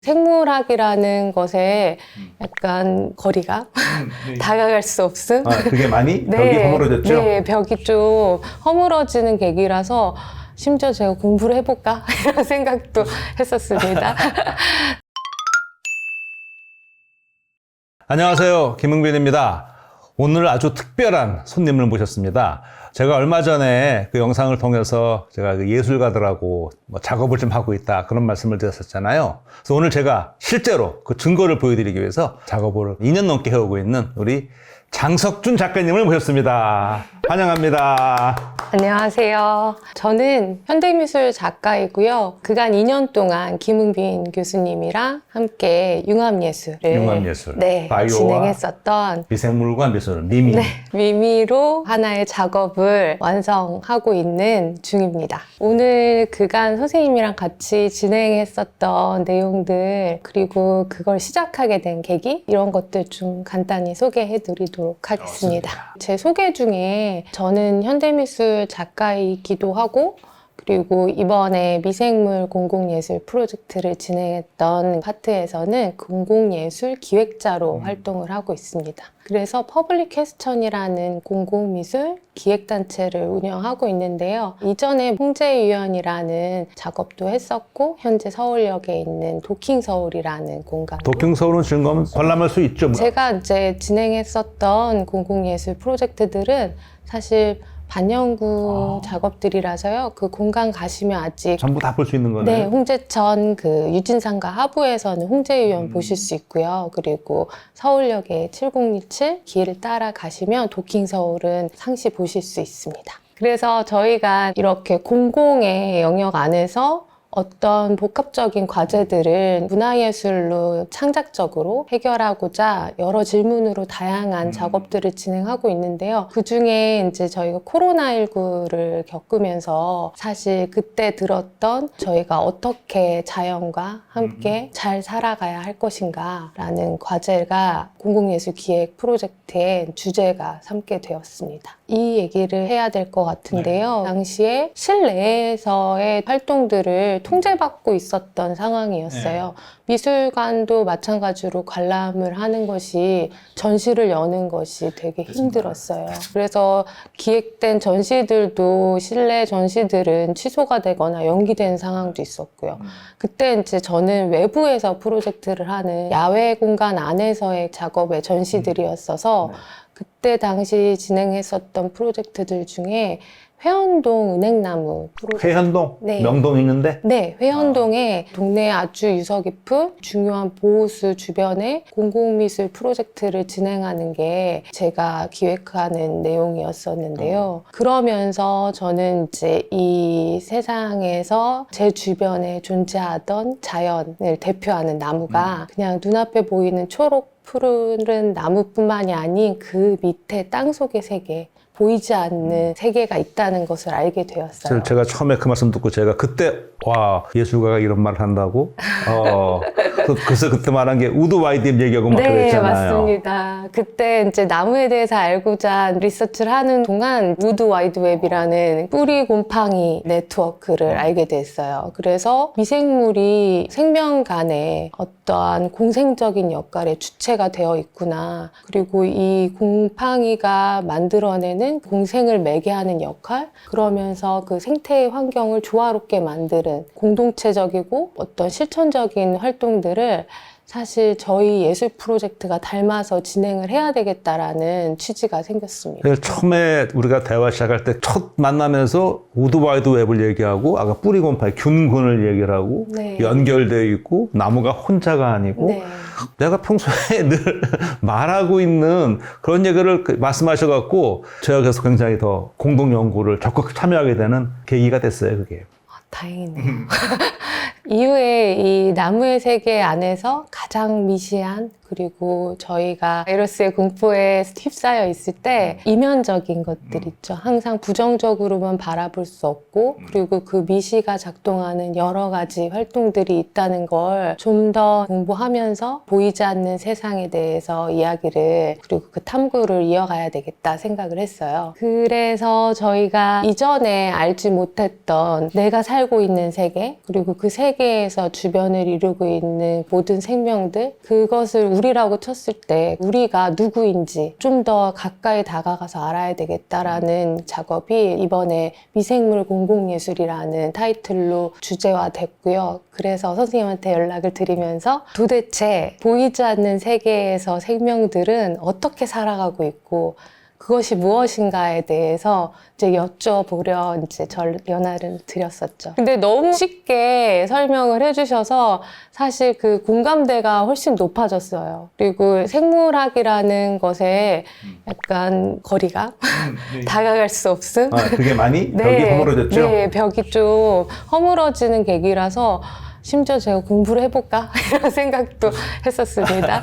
생물학이라는 것에 약간 거리가 네. 다가갈 수 없음? 그게 많이 네, 벽이 허물어졌죠? 네, 벽이 좀 허물어지는 계기라서 심지어 제가 공부를 해볼까? 이런 생각도 했었습니다. 안녕하세요. 김흥빈입니다. 오늘 아주 특별한 손님을 모셨습니다. 제가 얼마 전에 그 영상을 통해서 제가 그 예술가들하고 작업을 좀 하고 있다 그런 말씀을 드렸었잖아요. 그래서 오늘 제가 실제로 그 증거를 보여드리기 위해서 작업을 2년 넘게 해오고 있는 우리 장석준 작가님을 모셨습니다. 환영합니다. 안녕하세요. 저는 현대미술 작가이고요. 그간 2년 동안 김흥빈 교수님이랑 함께 융합예술을 융합예술, 네, 바이오와 진행했었던 미생물과 미술, 미미. 네, 미미로 하나의 작업을 완성하고 있는 중입니다. 오늘 그간 선생님이랑 같이 진행했었던 내용들 그리고 그걸 시작하게 된 계기 이런 것들 좀 간단히 소개해 드리도록 하겠습니다. 좋습니다. 제 소개 중에 저는 현대미술 작가이기도 하고 그리고 이번에 미생물 공공예술 프로젝트를 진행했던 파트에서는 공공예술 기획자로 활동을 하고 있습니다. 그래서 퍼블릭 퀘스천이라는 공공미술 기획단체를 운영하고 있는데요. 이전에 홍제유연이라는 작업도 했었고 현재 서울역에 있는 도킹서울이라는 공간 도킹서울은 지금 관람할 수 있죠? 제가 이제 진행했었던 공공예술 프로젝트들은 사실 반영구 작업들이라서요. 그 공간 가시면 아직 전부 다 볼 수 있는 거네요. 네, 홍제천 그 유진상가 하부에서는 홍제유연 보실 수 있고요. 그리고 서울역에 7027 길을 따라 가시면 도킹서울은 상시 보실 수 있습니다. 그래서 저희가 이렇게 공공의 영역 안에서 어떤 복합적인 과제들을 문화예술로 창작적으로 해결하고자 여러 질문으로 다양한 작업들을 진행하고 있는데요. 그 중에 이제 저희가 코로나19를 겪으면서 사실 그때 들었던 저희가 어떻게 자연과 함께 잘 살아가야 할 것인가 라는 과제가 공공예술 기획 프로젝트의 주제가 삼게 되었습니다. 이 얘기를 해야 될 것 같은데요. 당시에 실내에서의 활동들을 통제받고 있었던 상황이었어요. 미술관도 마찬가지로 관람을 하는 것이 전시를 여는 것이 되게 힘들었어요. 그래서 기획된 전시들도 실내 전시들은 취소가 되거나 연기된 상황도 있었고요. 그때 이제 저는 외부에서 프로젝트를 하는 야외 공간 안에서의 작업의 전시들이었어서 그때 당시 진행했었던 프로젝트들 중에 회원동 은행나무 프로젝트. 회현동? 네. 명동 있는데? 네, 회원동에 동네에 아주 유서 깊은 중요한 보호수 주변에 공공미술 프로젝트를 진행하는 게 제가 기획하는 내용이었었는데요. 그러면서 저는 이제 이 세상에서 제 주변에 존재하던 자연을 대표하는 나무가 그냥 눈앞에 보이는 초록 푸른 나무뿐만이 아닌 그 밑에 땅속의 세계 보이지 않는 세계가 있다는 것을 알게 되었어요. 제가 처음에 그 말씀 듣고 제가 그때 와 예술가가 이런 말을 한다고? 그래서 그때 말한 게 우드 와이드 얘기하고 막 네, 그랬잖아요. 맞습니다. 그때 이제 나무에 대해서 알고자 리서치를 하는 동안 우드 와이드 웹이라는 뿌리 곰팡이 네트워크를 알게 됐어요. 그래서 미생물이 생명 간에 어떠한 공생적인 역할의 주체가 되어 있구나. 그리고 이 곰팡이가 만들어내는 공생을 매개하는 역할, 그러면서 그 생태의 환경을 조화롭게 만드는 공동체적이고 어떤 실천적인 활동들을 사실 저희 예술 프로젝트가 닮아서 진행을 해야 되겠다라는 취지가 생겼습니다. 그래서 처음에 우리가 대화 시작할 때 첫 만나면서 우드 와이드 웹을 얘기하고 아까 뿌리 곰팡이 균군을 얘기를 하고 네. 연결되어 있고 나무가 혼자가 아니고 네. 내가 평소에 늘 말하고 있는 그런 얘기를 말씀하셔갖고 제가 그래서 굉장히 더 공동 연구를 적극 참여하게 되는 계기가 됐어요, 그게. 다행이네요. 이후에 이 나무의 세계 안에서 가장 미시한, 그리고 저희가 바이러스의 공포에 휩싸여 있을 때 이면적인 것들 있죠. 항상 부정적으로만 바라볼 수 없고, 그리고 그 미시가 작동하는 여러 가지 활동들이 있다는 걸 좀 더 공부하면서 보이지 않는 세상에 대해서 이야기를, 그리고 그 탐구를 이어가야 되겠다 생각을 했어요. 그래서 저희가 이전에 알지 못했던 내가 살고 있는 세계, 그리고 그 세계에서 주변을 이루고 있는 모든 생명들, 그것을 우리라고 쳤을 때 우리가 누구인지 좀 더 가까이 다가가서 알아야 되겠다라는 작업이 이번에 미생물 공공예술이라는 타이틀로 주제화됐고요. 그래서 선생님한테 연락을 드리면서 도대체 보이지 않는 세계에서 생명들은 어떻게 살아가고 있고 그것이 무엇인가에 대해서 이제 여쭤보려 이제 연락을 드렸었죠. 근데 너무 쉽게 설명을 해주셔서 사실 그 공감대가 훨씬 높아졌어요. 그리고 생물학이라는 것에 약간 거리가 다가갈 수 없음? 그게 많이 벽이 허물어졌죠? 네, 벽이 좀 허물어지는 계기라서 심지어 제가 공부를 해볼까? 이런 생각도 했었습니다.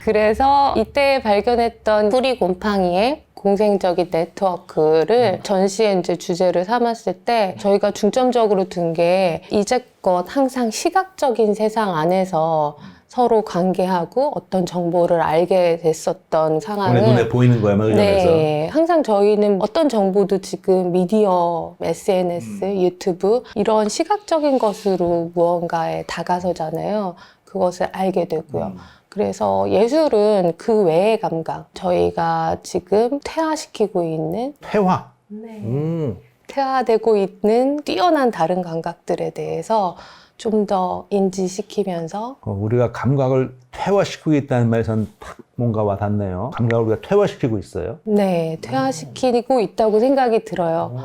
그래서 이때 발견했던 뿌리 곰팡이의 공생적인 네트워크를 전시의 이제 주제를 삼았을 때 저희가 중점적으로 둔 게 이제껏 항상 시각적인 세상 안에서 서로 관계하고 어떤 정보를 알게 됐었던 상황을 눈에 보이는 거야만 의존해서. 네, 항상 저희는 어떤 정보도 지금 미디어, SNS, 유튜브 이런 시각적인 것으로 무언가에 다가서잖아요. 그것을 알게 되고요. 그래서 예술은 그 외의 감각, 저희가 지금 퇴화시키고 있는 퇴화. 퇴화되고 있는 뛰어난 다른 감각들에 대해서 좀 더 인지시키면서 우리가 감각을 퇴화시키고 있다는 말에선 탁 뭔가 와닿네요. 감각을 우리가 퇴화시키고 있어요. 네, 퇴화시키고 있다고 생각이 들어요.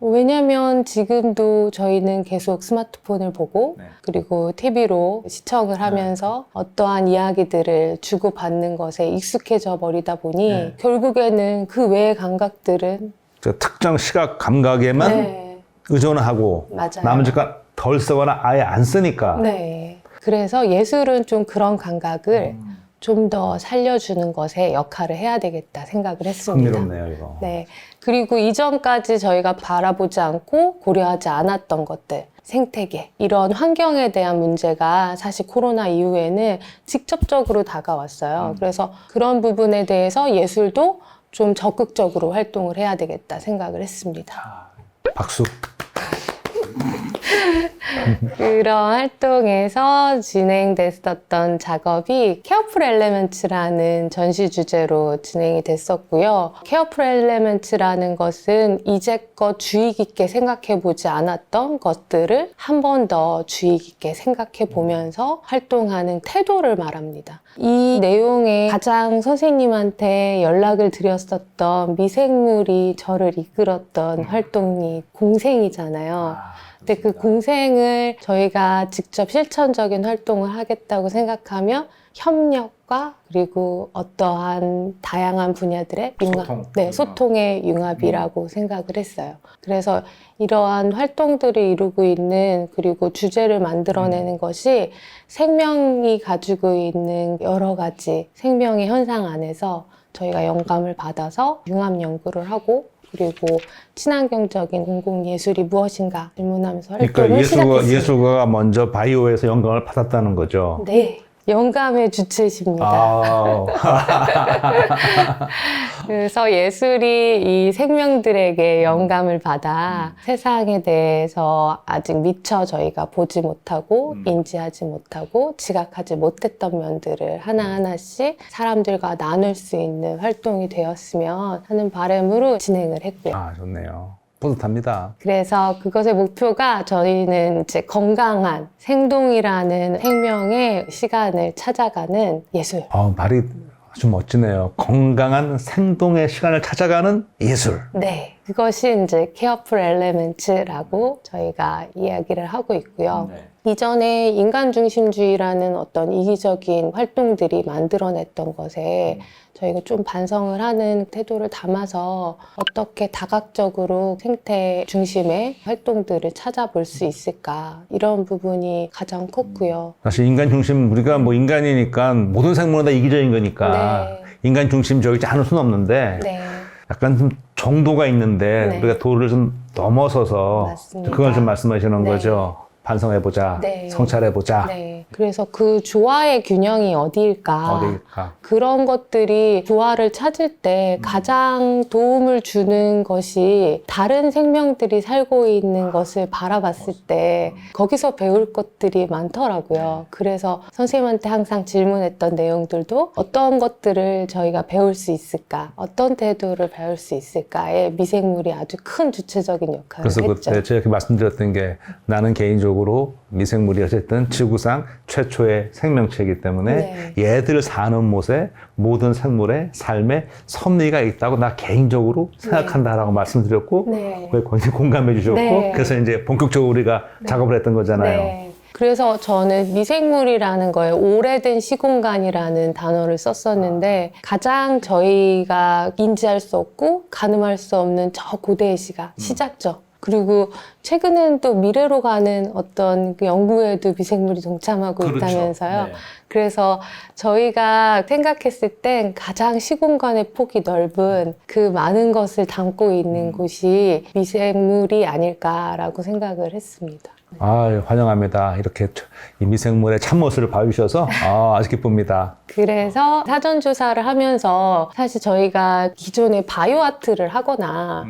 왜냐면 지금도 저희는 계속 스마트폰을 보고 그리고 TV로 시청을 하면서 어떠한 이야기들을 주고받는 것에 익숙해져 버리다 보니 결국에는 그 외의 감각들은 특정 시각 감각에만 의존하고 맞아요. 나머지가 덜 쓰거나 아예 안 쓰니까. 네. 그래서 예술은 좀 그런 감각을 좀 더 살려주는 것에 역할을 해야 되겠다 생각을 했습니다. 흥미롭네요, 이거. 네. 그리고 이전까지 저희가 바라보지 않고 고려하지 않았던 것들, 생태계, 이런 환경에 대한 문제가 사실 코로나 이후에는 직접적으로 다가왔어요. 그래서 그런 부분에 대해서 예술도 좀 적극적으로 활동을 해야 되겠다 생각을 했습니다. 박수. 그런 활동에서 진행됐었던 작업이 케어풀 엘레멘츠라는 전시 주제로 진행이 됐었고요. 케어풀 엘레멘츠라는 것은 이제껏 주의 깊게 생각해보지 않았던 것들을 한 번 더 주의 깊게 생각해보면서 활동하는 태도를 말합니다. 이 내용에 가장 선생님한테 연락을 드렸었던 미생물이 저를 이끌었던 활동이 공생이잖아요. 근데 그 공생을 저희가 직접 실천적인 활동을 하겠다고 생각하면 협력과 그리고 어떠한 다양한 분야들의 소통의 융합이라고 생각을 했어요. 그래서 이러한 활동들을 이루고 있는 그리고 주제를 만들어내는 것이 생명이 가지고 있는 여러 가지 생명의 현상 안에서 저희가 영감을 받아서 융합 연구를 하고 그리고 친환경적인 공공예술이 무엇인가 질문하면서 활동을 그러니까 시작했습니다. 예술가가 먼저 바이오에서 영감을 받았다는 거죠. 네. 영감의 주체십니다. 그래서 예술이 이 생명들에게 영감을 받아 세상에 대해서 아직 미처 저희가 보지 못하고 인지하지 못하고 지각하지 못했던 면들을 하나하나씩 사람들과 나눌 수 있는 활동이 되었으면 하는 바람으로 진행을 했고요. 좋네요. 뿌듯합니다. 그래서 그것의 목표가 저희는 이제 건강한 생동이라는 생명의 시간을 찾아가는 예술. 말이 아주 멋지네요. 건강한 생동의 시간을 찾아가는 예술. 네. 그것이 이제 케어풀 엘레멘츠라고 저희가 이야기를 하고 있고요. 이전에 인간 중심주의라는 어떤 이기적인 활동들이 만들어냈던 것에 저희가 좀 반성을 하는 태도를 담아서 어떻게 다각적으로 생태 중심의 활동들을 찾아볼 수 있을까, 이런 부분이 가장 컸고요. 사실 인간 중심, 우리가 뭐 인간이니까 모든 생물은 다 이기적인 거니까 네. 인간 중심적이지 않을 수는 없는데 네. 약간 좀 정도가 있는데 네. 우리가 도를 좀 넘어서서 맞습니다. 그걸 좀 말씀하시는 네. 거죠. 반성해보자, 네. 성찰해보자. 네. 그래서 그 조화의 균형이 어디일까? 어디일까? 그런 것들이 조화를 찾을 때 가장 도움을 주는 것이 다른 생명들이 살고 있는 것을 바라봤을 때 거기서 배울 것들이 많더라고요. 그래서 선생님한테 항상 질문했던 내용들도 어떤 것들을 저희가 배울 수 있을까? 어떤 태도를 배울 수 있을까에 미생물이 아주 큰 주체적인 역할을 그래서 했죠. 그때 제가 이렇게 말씀드렸던 게 나는 개인적으로 미생물이 어쨌든 지구상 최초의 생명체이기 때문에 얘들 사는 곳에 모든 생물의 삶에 섭리가 있다고 나 개인적으로 생각한다라고 말씀드렸고 네. 그걸 굉장히 공감해 주셨고 네. 그래서 이제 본격적으로 우리가 작업을 했던 거잖아요. 네. 그래서 저는 미생물이라는 거에 오래된 시공간이라는 단어를 썼었는데 가장 저희가 인지할 수 없고 가늠할 수 없는 저 고대의 시각, 시작점. 그리고 최근엔 또 미래로 가는 어떤 그 연구에도 미생물이 동참하고 그렇죠. 있다면서요. 네. 그래서 저희가 생각했을 땐 가장 시공간의 폭이 넓은 그 많은 것을 담고 있는 곳이 미생물이 아닐까라고 생각을 했습니다. 환영합니다. 이렇게 이 미생물의 참모습을 봐주셔서 아주 기쁩니다. 그래서 사전 조사를 하면서 사실 저희가 기존에 바이오 아트를 하거나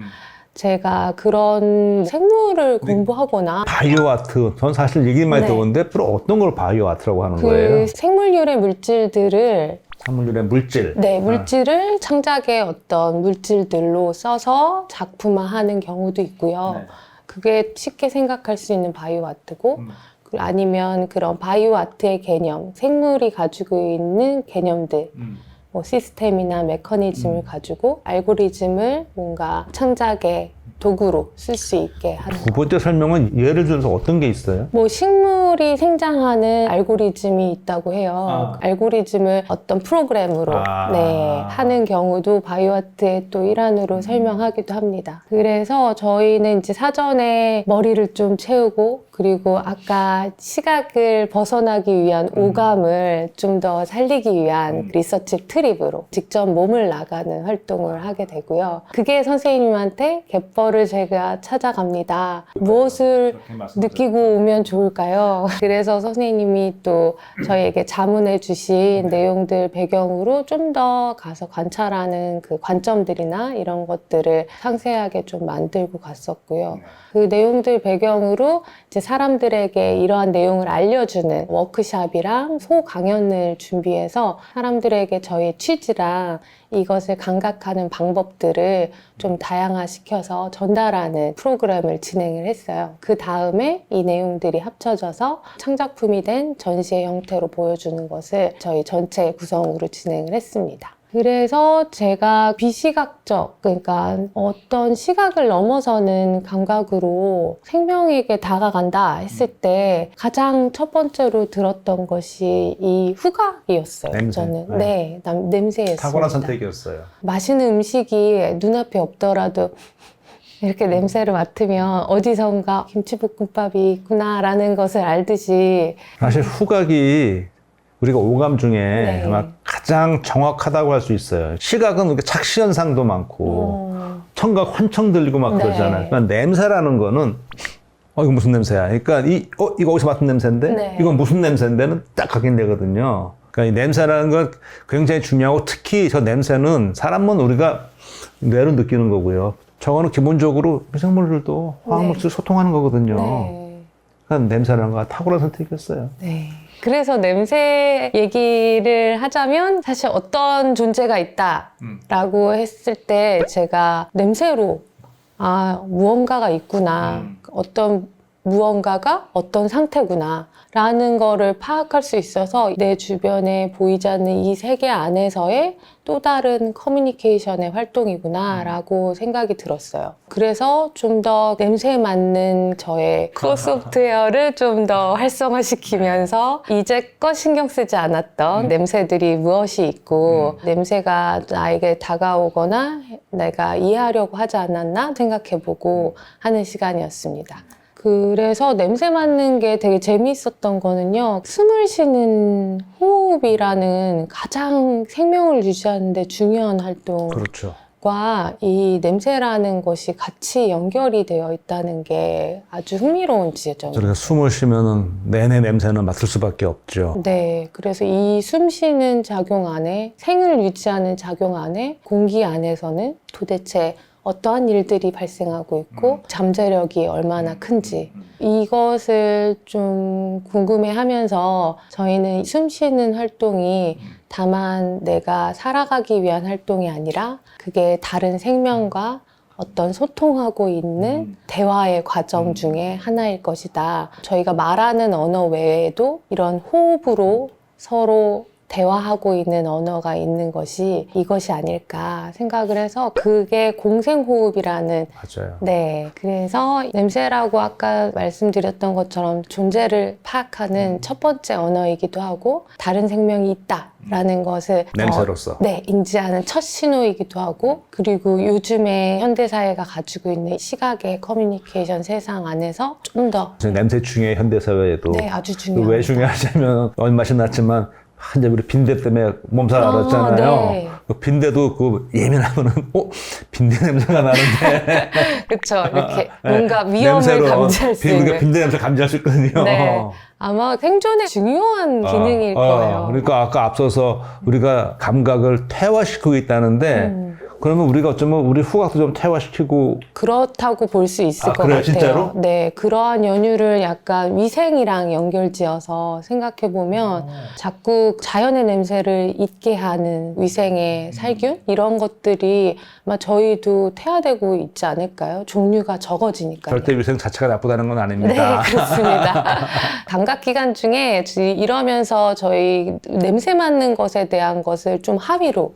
제가 그런 생물을 공부하거나 바이오 아트, 전 사실 얘기 많이 네. 들었는데 주로 어떤 걸 바이오 아트라고 하는 그 거예요? 생물유래 물질들을 생물의 물질. 물질을 창작의 어떤 물질들로 써서 작품화하는 경우도 있고요. 네. 그게 쉽게 생각할 수 있는 바이오 아트고 아니면 그런 바이오 아트의 개념, 생물이 가지고 있는 개념들 뭐 시스템이나 메커니즘을 가지고 알고리즘을 뭔가 창작의 도구로 쓸 수 있게 하는 두 번째 설명은 예를 들어서 어떤 게 있어요? 뭐 식물이 생장하는 알고리즘이 있다고 해요. 알고리즘을 어떤 프로그램으로 하는 경우도 바이오아트의 또 일환으로 설명하기도 합니다. 그래서 저희는 이제 사전에 머리를 좀 채우고 그리고 아까 시각을 벗어나기 위한 오감을 좀 더 살리기 위한 리서치 트립으로 직접 몸을 나가는 활동을 하게 되고요. 그게 선생님한테 갯벌을 제가 찾아갑니다. 무엇을 느끼고 오면 좋을까요? 그래서 선생님이 또 저희에게 자문해 주신 내용들 배경으로 좀 더 가서 관찰하는 그 관점들이나 이런 것들을 상세하게 좀 만들고 갔었고요. 그 내용들 배경으로 이제 사람들에게 이러한 내용을 알려주는 워크샵이랑 소강연을 준비해서 사람들에게 저희 취지랑 이것을 감각하는 방법들을 좀 다양화시켜서 전달하는 프로그램을 진행을 했어요. 그 다음에 이 내용들이 합쳐져서 창작품이 된 전시의 형태로 보여주는 것을 저희 전체 구성으로 진행을 했습니다. 그래서 제가 비시각적, 그러니까 어떤 시각을 넘어서는 감각으로 생명에게 다가간다 했을 때 가장 첫 번째로 들었던 것이 이 후각이었어요. 냄새. 저는 냄새였습니다. 탁월한 선택이었어요. 맛있는 음식이 눈앞에 없더라도 이렇게 냄새를 맡으면 어디선가 김치볶음밥이 있구나라는 것을 알듯이 사실 후각이 우리가 오감 중에 아마 가장 정확하다고 할 수 있어요. 시각은 이렇게 착시현상도 많고 청각 환청 들리고 막 그러잖아요. 그러니까 냄새라는 거는 이거 무슨 냄새야? 그러니까 이거 어디서 맡은 냄새인데? 이건 무슨 냄새인데는 딱 확인되거든요. 그러니까 이 냄새라는 건 굉장히 중요하고 특히 저 냄새는 사람은 우리가 뇌로 느끼는 거고요. 저거는 기본적으로 미생물들도 화학물질 소통하는 거거든요. 그러니까 냄새라는 거가 탁월한 선택이었어요. 네. 그래서 냄새 얘기를 하자면 사실 어떤 존재가 있다라고 했을 때 제가 냄새로 무언가가 있구나. 어떤 무언가가 어떤 상태구나 라는 거를 파악할 수 있어서 내 주변에 보이지 않는 이 세계 안에서의 또 다른 커뮤니케이션의 활동이구나 라고 생각이 들었어요. 그래서 좀 더 냄새에 맞는 저의 코어 소프트웨어를 좀 더 활성화시키면서 이제껏 신경 쓰지 않았던 냄새들이 무엇이 있고 냄새가 나에게 다가오거나 내가 이해하려고 하지 않았나 생각해보고 하는 시간이었습니다. 그래서 냄새 맡는 게 되게 재미있었던 거는요. 숨을 쉬는 호흡이라는 가장 생명을 유지하는 데 중요한 활동과 그렇죠. 이 냄새라는 것이 같이 연결이 되어 있다는 게 아주 흥미로운 지점이에요. 그러니까 숨을 쉬면은 내내 냄새는 맡을 수밖에 없죠. 네, 그래서 이 숨 쉬는 작용 안에 생을 유지하는 작용 안에 공기 안에서는 도대체 어떠한 일들이 발생하고 있고 잠재력이 얼마나 큰지 이것을 좀 궁금해하면서 저희는 숨 쉬는 활동이 다만 내가 살아가기 위한 활동이 아니라 그게 다른 생명과 어떤 소통하고 있는 대화의 과정 중에 하나일 것이다. 저희가 말하는 언어 외에도 이런 호흡으로 서로 대화하고 있는 언어가 있는 것이 이것이 아닐까 생각을 해서 그게 공생호흡이라는 맞아요. 네, 그래서 냄새라고 아까 말씀드렸던 것처럼 존재를 파악하는 첫 번째 언어이기도 하고 다른 생명이 있다라는 것을 냄새로서. 네, 인지하는 첫 신호이기도 하고 그리고 요즘에 현대사회가 가지고 있는 시각의 커뮤니케이션 세상 안에서 좀 더 냄새 중요해 현대사회에도. 네, 아주 중요합니다. 왜 중요하냐면 얼마 지났지만 한참 우리 빈대 때문에 몸살 앓았잖아요. 네. 그 빈대도 그 예민하면은 빈대 냄새가 나는데 그렇죠. 이렇게 뭔가 위험을 냄새로 감지할 수 우리가 있는. 빈대 냄새 감지할 수 있거든요. 네. 아마 생존에 중요한 기능일 거예요. 그러니까 아까 앞서서 우리가 감각을 퇴화시키고 있다는데 그러면 우리가 어쩌면 우리 후각도 좀 퇴화시키고 그렇다고 볼 수 있을 것 그래요? 같아요. 진짜로? 네, 그러한 연유를 약간 위생이랑 연결지어서 생각해 보면 자꾸 자연의 냄새를 잊게 하는 위생의 살균 이런 것들이 아마 저희도 퇴화되고 있지 않을까요? 종류가 적어지니까요. 절대 위생 자체가 나쁘다는 건 네, 아닙니다. 그렇습니다. 감각 기관 중에 이러면서 저희 냄새 맡는 것에 대한 것을 좀 하위로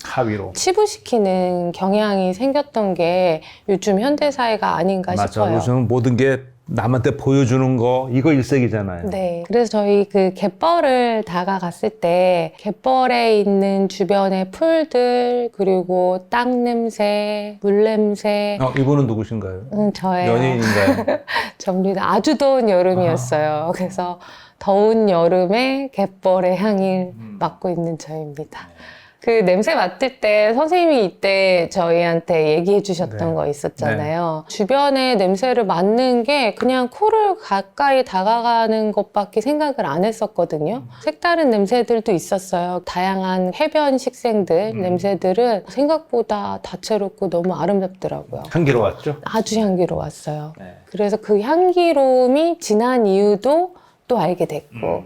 치부시키는 경향이 생겼던 게 요즘 현대사회가 아닌가 맞아. 싶어요. 요즘 모든 게 남한테 보여주는 거 이거 일색이잖아요. 네. 그래서 저희 그 갯벌을 다가갔을 때 갯벌에 있는 주변의 풀들 그리고 땅 냄새, 물 냄새 이분은 누구신가요? 저예요. 연예인인가요? 접니다. 아주 더운 여름이었어요. 그래서 더운 여름에 갯벌의 향을 맡고 있는 저입니다. 그 냄새 맡을 때 선생님이 이때 저희한테 얘기해 주셨던 네. 거 있었잖아요. 주변에 냄새를 맡는 게 그냥 코를 가까이 다가가는 것밖에 생각을 안 했었거든요. 색다른 냄새들도 있었어요. 다양한 해변 식생들 냄새들은 생각보다 다채롭고 너무 아름답더라고요. 향기로웠죠? 아주 향기로웠어요. 네. 그래서 그 향기로움이 진한 이유도 또 알게 됐고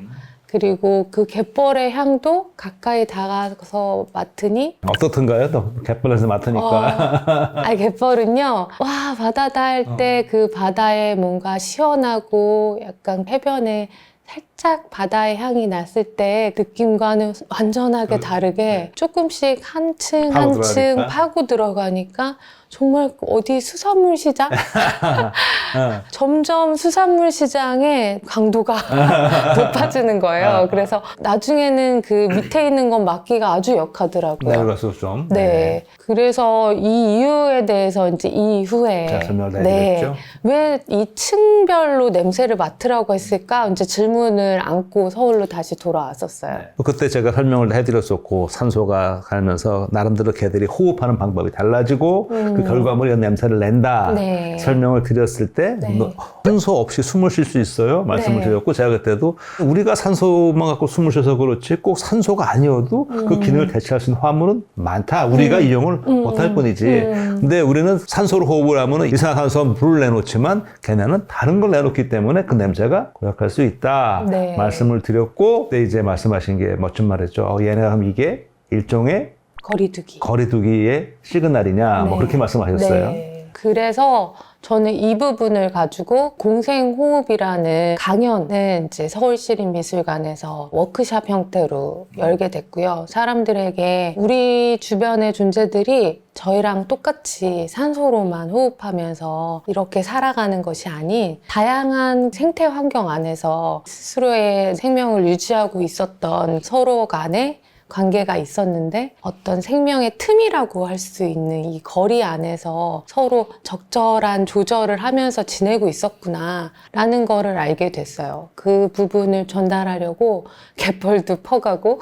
그리고 그 갯벌의 향도 가까이 다가가서 맡으니 어떻던가요? 또 갯벌에서 맡으니까. 갯벌은요. 와, 바다다 할 때 그 바다에 뭔가 시원하고 약간 해변에 살짝 바다의 향이 났을 때 느낌과는 완전하게 다르게 조금씩 한층 파고 한층 들어가니까? 파고 들어가니까 정말 어디 수산물 시장? 점점 수산물 시장의 강도가 높아지는 거예요. 그래서 나중에는 그 밑에 있는 건 맡기가 아주 역하더라고요. 내려가서 좀. 네. 그래서 이 이유에 대해서 이제 이후에 제가 설명을 해드렸죠. 왜 이 층별로 냄새를 맡으라고 했을까? 이제 질문을 안고 서울로 다시 돌아왔었어요. 그때 제가 설명을 해드렸었고 산소가 가면서 나름대로 개들이 호흡하는 방법이 달라지고 그 결과물이 냄새를 낸다 네. 설명을 드렸을 때 네. 산소 없이 숨을 쉴 수 있어요 말씀을 네. 드렸고 제가 그때도 우리가 산소만 갖고 숨을 쉬어서 그렇지 꼭 산소가 아니어도 그 기능을 대체할 수 있는 화물은 많다 우리가 이용을 못할 뿐이지 근데 우리는 산소로 호흡을 하면 이산화탄소 물을 내놓지만 걔네는 다른 걸 내놓기 때문에 그 냄새가 고약할 수 있다 네. 말씀을 드렸고 그때 이제 말씀하신 게 멋진 말이죠 얘네가 그럼 이게 일종의 거리두기. 거리두기의 시그널이냐 뭐 네. 그렇게 말씀하셨어요. 네. 그래서 저는 이 부분을 가지고 공생호흡이라는 강연을 이제 서울시립미술관에서 워크샵 형태로 열게 됐고요. 사람들에게 우리 주변의 존재들이 저희랑 똑같이 산소로만 호흡하면서 이렇게 살아가는 것이 아닌 다양한 생태 환경 안에서 스스로의 생명을 유지하고 있었던 서로 간에 관계가 있었는데 어떤 생명의 틈이라고 할 수 있는 이 거리 안에서 서로 적절한 조절을 하면서 지내고 있었구나 라는 거를 알게 됐어요. 그 부분을 전달하려고 갯벌도 퍼가고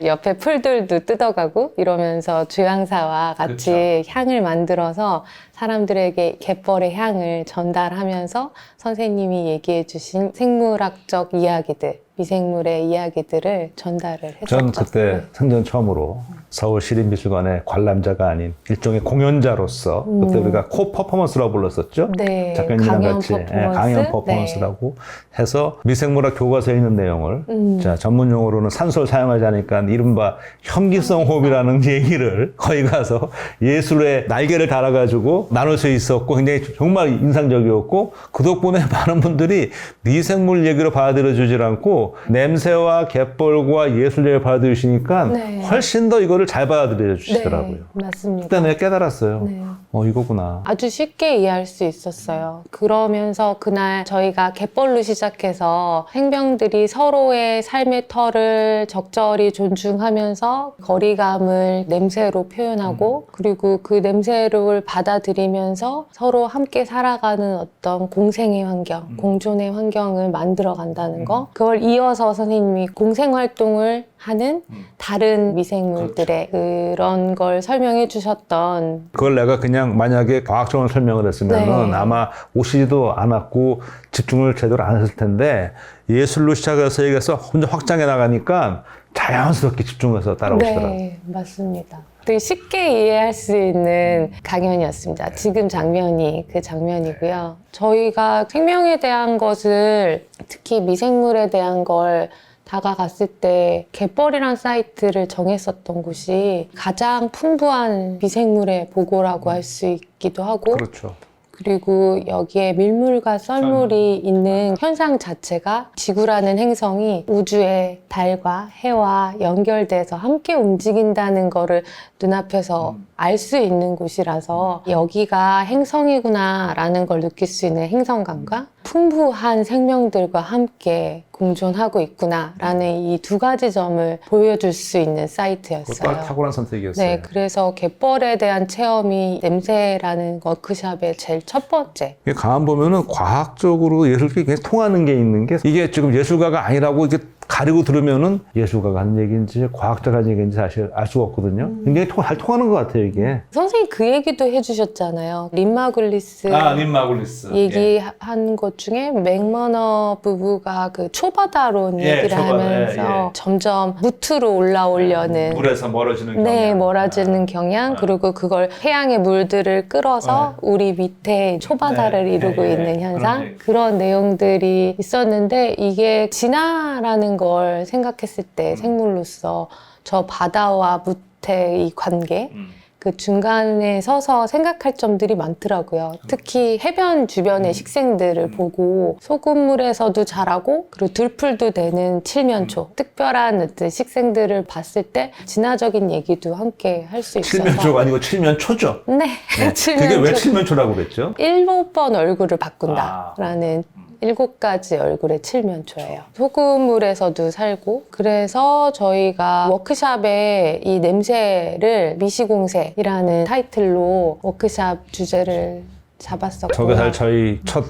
옆에 풀들도 뜯어가고 이러면서 주향사와 같이 향을 만들어서 사람들에게 갯벌의 향을 전달하면서 선생님이 얘기해 주신 생물학적 이야기들, 미생물의 이야기들을 전달을 했었죠. 전 그때 생전 처음으로 서울시립미술관의 관람자가 아닌 일종의 공연자로서 그때 우리가 코-퍼포먼스라고 불렀었죠. 네, 작가님이랑 강연 같이 퍼포먼스. 강연 퍼포먼스라고 해서 미생물학 교과서에 있는 내용을 자, 전문 용어로는 산소를 사용하지 않으니까 이른바 현기성 호흡이라는 얘기를 거기 가서 예술의 날개를 달아가지고 나눌 수 있었고 굉장히 정말 인상적이었고 그 덕분에 많은 분들이 미생물 얘기로 받아들여주질 않고 냄새와 갯벌과 예술 얘기를 받아들이시니까 네. 훨씬 더 이거를 잘 받아들여 주시더라고요. 네, 맞습니다. 그때 내가 깨달았어요. 네. 이거구나. 아주 쉽게 이해할 수 있었어요. 그러면서 그날 저희가 갯벌로 시작해서 생명들이 서로의 삶의 터를 적절히 존중하면서 거리감을 냄새로 표현하고 그리고 그 냄새를 받아들이면서 서로 함께 살아가는 어떤 공생의 환경, 공존의 환경을 만들어 간다는 거. 그걸 이어서 선생님이 공생활동을 하는 다른 미생물들의 그런 걸 설명해 주셨던 그걸 내가 그냥 만약에 과학적으로 설명을 했으면은 네. 아마 오시지도 않았고 집중을 제대로 안 했을 텐데 예술로 시작해서 얘기해서 혼자 확장해 나가니까 자연스럽게 집중해서 따라오시더라고요. 네, 맞습니다. 되게 쉽게 이해할 수 있는 강연이었습니다. 지금 장면이 그 장면이고요. 저희가 생명에 대한 것을 특히 미생물에 대한 걸 다가갔을 때 갯벌이란 사이트를 정했었던 곳이 가장 풍부한 미생물의 보고라고 할 수 있기도 하고 그렇죠. 그리고 여기에 밀물과 썰물이 있는 현상 자체가 지구라는 행성이 우주의 달과 해와 연결돼서 함께 움직인다는 거를 눈앞에서 알 수 있는 곳이라서 여기가 행성이구나 라는 걸 느낄 수 있는 행성감과 풍부한 생명들과 함께 공존하고 있구나 라는 이 두 가지 점을 보여줄 수 있는 사이트였어요. 그것도 탁월한 선택이었어요. 네, 그래서 갯벌에 대한 체험이 냄새라는 워크샵의 제일 첫 번째. 이게 가만 보면은 과학적으로 예술이 굉장히 통하는 게 있는 게 이게 지금 예술가가 아니라고 이렇게 가리고 들으면은 예술가가 하는 얘기인지 과학자가 하는 얘기인지 사실 알 수가 없거든요. 굉장히 잘 통하는 것 같아요, 이게. 선생님 그 얘기도 해주셨잖아요. 린마글리스 닌마굴리스. 얘기한 것 중에 맥머너 부부가 그 초바다론 예, 얘기를 초바다, 하면서 점점 무트로 올라오려는 물에서 멀어지는 네, 멀어지는 경향 그리고 그걸 해양의 물들을 끌어서 우리 밑에 초바다를 이루고 있는 현상 그런 내용들이 있었는데 이게 진화라는 걸 생각했을 때 생물로서 저 바다와 무태의 관계 그 중간에 서서 생각할 점들이 많더라고요. 특히 해변 주변의 식생들을 보고 소금물에서도 자라고 그리고 들풀도 되는 칠면초 특별한 어떤 식생들을 봤을 때 진화적인 얘기도 함께 할 수 있어서 칠면초가 아니고 칠면초죠. 네, 그게 칠면초 왜 칠면초라고 그랬죠? 7번 얼굴을 바꾼다라는 7가지 얼굴의 칠면초예요. 소금물에서도 살고 그래서 저희가 워크샵에 이 냄새를 미시공세이라는 타이틀로 워크샵 주제를 잡았었고 저게 사실 저희 첫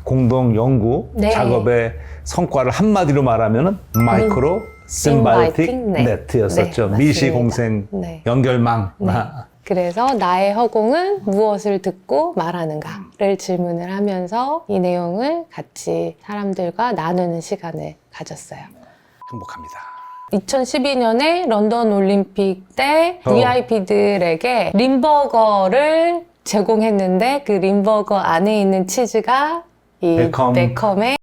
공동 연구 네. 작업의 성과를 한마디로 말하면은 마이크로 심바이틱 네. 네트였었죠. 네, 미시공생 네. 연결망. 네. 그래서 나의 허공은 무엇을 듣고 말하는가를 질문을 하면서 이 내용을 같이 사람들과 나누는 시간을 가졌어요. 행복합니다. 2012년에 런던 올림픽 때 VIP들에게 림버거를 제공했는데 그 림버거 안에 있는 치즈가 이 베컴. 베컴의